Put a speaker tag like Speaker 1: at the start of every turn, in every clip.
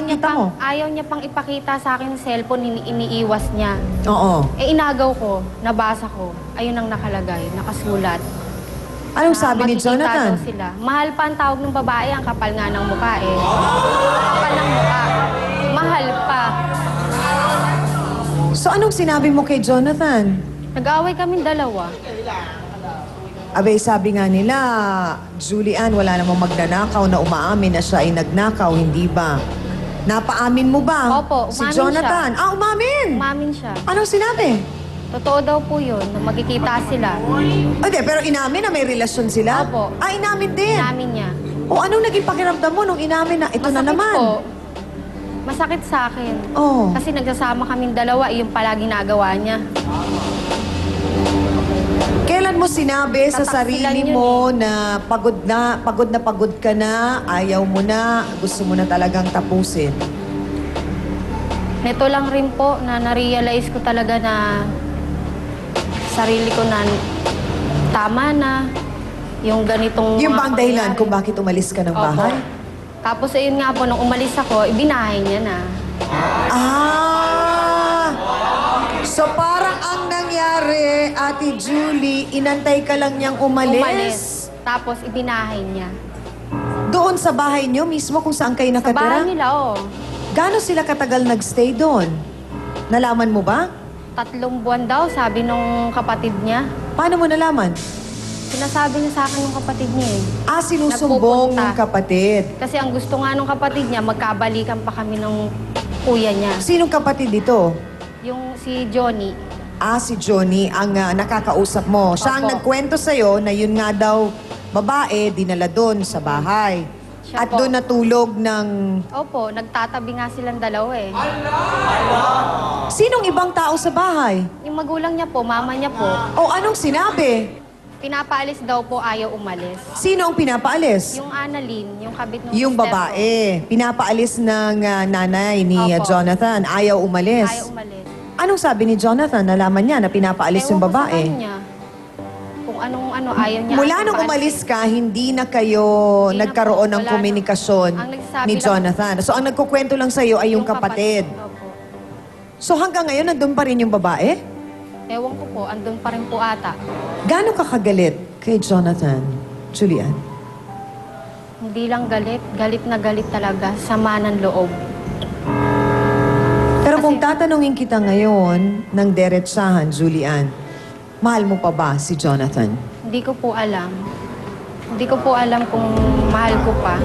Speaker 1: nakita mo?
Speaker 2: Ayaw niya pang ipakita sa akin yung cellphone, iniiwas niya.
Speaker 1: Oo.
Speaker 2: Eh, inagaw ko, nabasa ko. Ayun ang nakalagay, nakasulat.
Speaker 1: Anong sabi ni
Speaker 2: Magkikita
Speaker 1: Jonathan?
Speaker 2: daw sila. Mahal pa ang tawag ng babae, ang kapal nga ng mukha eh. Kapal ng mukha. Mahal pa.
Speaker 1: So anong sinabi mo kay Jonathan?
Speaker 2: Nag-away kaming dalawa.
Speaker 1: Abay, sabi nga nila, Julian, wala namang magnanakaw na umaamin na siya ay nagnakaw, hindi ba? Napaamin mo ba?
Speaker 2: Opo,
Speaker 1: Si
Speaker 2: umamin
Speaker 1: Jonathan.
Speaker 2: siya.
Speaker 1: Umamin!
Speaker 2: Umamin siya.
Speaker 1: Anong sinabi?
Speaker 2: Totoo daw po yun, na magkikita sila.
Speaker 1: Okay, pero inamin na may relasyon sila?
Speaker 2: Opo.
Speaker 1: Inamin din.
Speaker 2: Inamin niya.
Speaker 1: O anong naging pakiramdam mo nung inamin na ito na
Speaker 2: Masakit
Speaker 1: naman?
Speaker 2: po. Masakit sa akin.
Speaker 1: Oh.
Speaker 2: Kasi nagsasama kaming dalawa, yung pala ginagawa niya.
Speaker 1: Kailan mo sinabi sa
Speaker 2: Tataksilan
Speaker 1: sarili
Speaker 2: yun
Speaker 1: mo na pagod ka na, ayaw mo na, gusto mo na talagang tapusin?
Speaker 2: Neto lang rin po na na-realize ko talaga na sarili ko na tama na. Yung ganitong
Speaker 1: Yung
Speaker 2: mga
Speaker 1: bang dahilan
Speaker 2: pangyayari.
Speaker 1: kung bakit umalis ka ng
Speaker 2: Opo.
Speaker 1: bahay?
Speaker 2: Tapos ayun nga po, nung umalis ako, ibinahay niya na.
Speaker 1: So parang ang nangyari, Ate Julie, inantay ka lang niyang umalis.
Speaker 2: Tapos ibinahay niya.
Speaker 1: Doon sa bahay niyo mismo kung saan kayo
Speaker 2: Sa bahay
Speaker 1: nakatira?
Speaker 2: nila, oh.
Speaker 1: Gano'n sila katagal nagstay doon? Nalaman mo ba?
Speaker 2: 3 buwan daw, sabi nung kapatid niya.
Speaker 1: Paano mo nalaman?
Speaker 2: Sinasabi niya sa akin ng kapatid niya eh.
Speaker 1: Sinusumbong
Speaker 2: Nagpupunta.
Speaker 1: ng kapatid.
Speaker 2: Kasi ang gusto nga nung kapatid niya, magkabalikan pa kami ng kuya niya.
Speaker 1: Sinong kapatid dito?
Speaker 2: Yung si Johnny.
Speaker 1: Si Johnny ang nakakausap mo. Siya ang
Speaker 2: Opo.
Speaker 1: nagkwento sa'yo na yun nga daw, babae, dinala doon sa bahay.
Speaker 2: Siya
Speaker 1: At
Speaker 2: po.
Speaker 1: doon natulog ng...
Speaker 2: Opo, nagtatabi nga silang dalawa eh.
Speaker 1: Sinong ibang tao sa bahay?
Speaker 2: Yung magulang niya po, mama niya po,
Speaker 1: O anong sinabi?
Speaker 2: pinapaalis daw po, ayaw umalis.
Speaker 1: Sino ang pinapaalis?
Speaker 2: Yung Annalyn, yung kabit ng
Speaker 1: Yung
Speaker 2: mister ko,
Speaker 1: babae. Pinapaalis ng nanay ni
Speaker 2: Opo.
Speaker 1: Jonathan. Ayaw umalis.
Speaker 2: ayaw umalis.
Speaker 1: Anong sabi ni Jonathan? Nalaman niya na pinapaalis yung
Speaker 2: Ewan ko sa
Speaker 1: babae.
Speaker 2: kanya. Kung anong ayaw niya.
Speaker 1: Mula nung
Speaker 2: paalis.
Speaker 1: umalis ka, hindi na kayo
Speaker 2: Hindi na
Speaker 1: nagkaroon
Speaker 2: po.
Speaker 1: ng
Speaker 2: Wala na.
Speaker 1: komunikasyon
Speaker 2: Ang nagsasabi
Speaker 1: ni
Speaker 2: lang-
Speaker 1: Jonathan. So ang nagkukwento lang sa'yo ay yung kapatid.
Speaker 2: Opo.
Speaker 1: So hanggang ngayon, nandun pa rin yung babae?
Speaker 2: Ewan ko po, andun pa rin po ata.
Speaker 1: Gaano ka kagalit kay Jonathan, Julian?
Speaker 2: Hindi lang galit, galit na galit talaga, sama ng loob.
Speaker 1: Pero kung
Speaker 2: Kasi-
Speaker 1: tatanungin kita ngayon ng deretsahan, Julian, mahal mo pa ba si Jonathan?
Speaker 2: Hindi ko po alam. Hindi ko po alam kung mahal ko pa.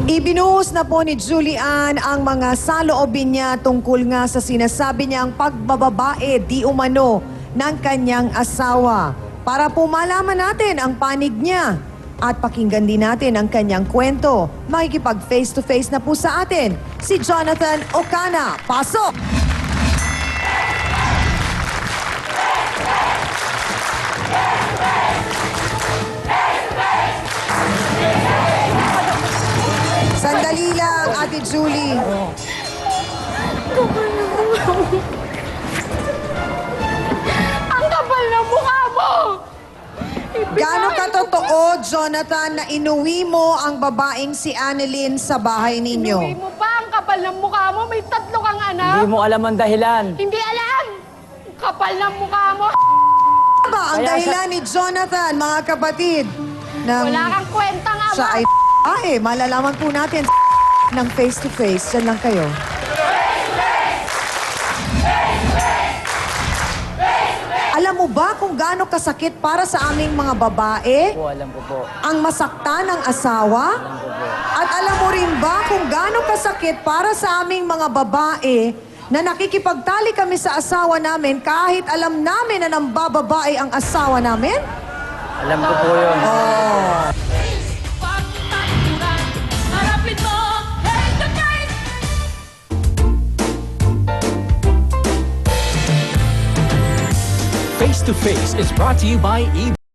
Speaker 1: Ibinuhos na po ni Julian ang mga saloobin niya tungkol nga sa sinasabi niyang pagbababae di umano ng kanyang asawa. Para po malaman natin ang panig niya at pakinggan din natin ang kanyang kwento, makikipag face-to-face na po sa atin si Jonathan Ocana. Pasok! Sandali lang, Ate Julie.
Speaker 2: Ang kapal ng mukha mo!
Speaker 1: Gaano katotoo, Jonathan, na inuwi mo ang babaeng si Annalyn sa bahay ninyo?
Speaker 2: Inuwi mo pa ang kapal ng mukha mo, may 3 kang anak.
Speaker 3: Hindi mo alam ang dahilan.
Speaker 2: Hindi alam! Kapal ng mukha mo!
Speaker 1: Ano ba ang
Speaker 3: Kaya
Speaker 1: dahilan ni Jonathan, mga kapatid?
Speaker 2: Wala kang kwentang ama.
Speaker 1: siya ay malalaman po natin ng face-to-face. Diyan lang kayo. Alam mo ba kung gaano kasakit para sa aming mga babae
Speaker 3: Alam ko po.
Speaker 1: ang masaktan ng asawa?
Speaker 3: Alam ko po.
Speaker 1: At alam mo rin ba kung gaano kasakit para sa aming mga babae na nakikipagtali kami sa asawa namin kahit alam namin na nambababae ang asawa namin?
Speaker 3: Alam ko po yun.
Speaker 4: Face to Face is brought to you by eBay.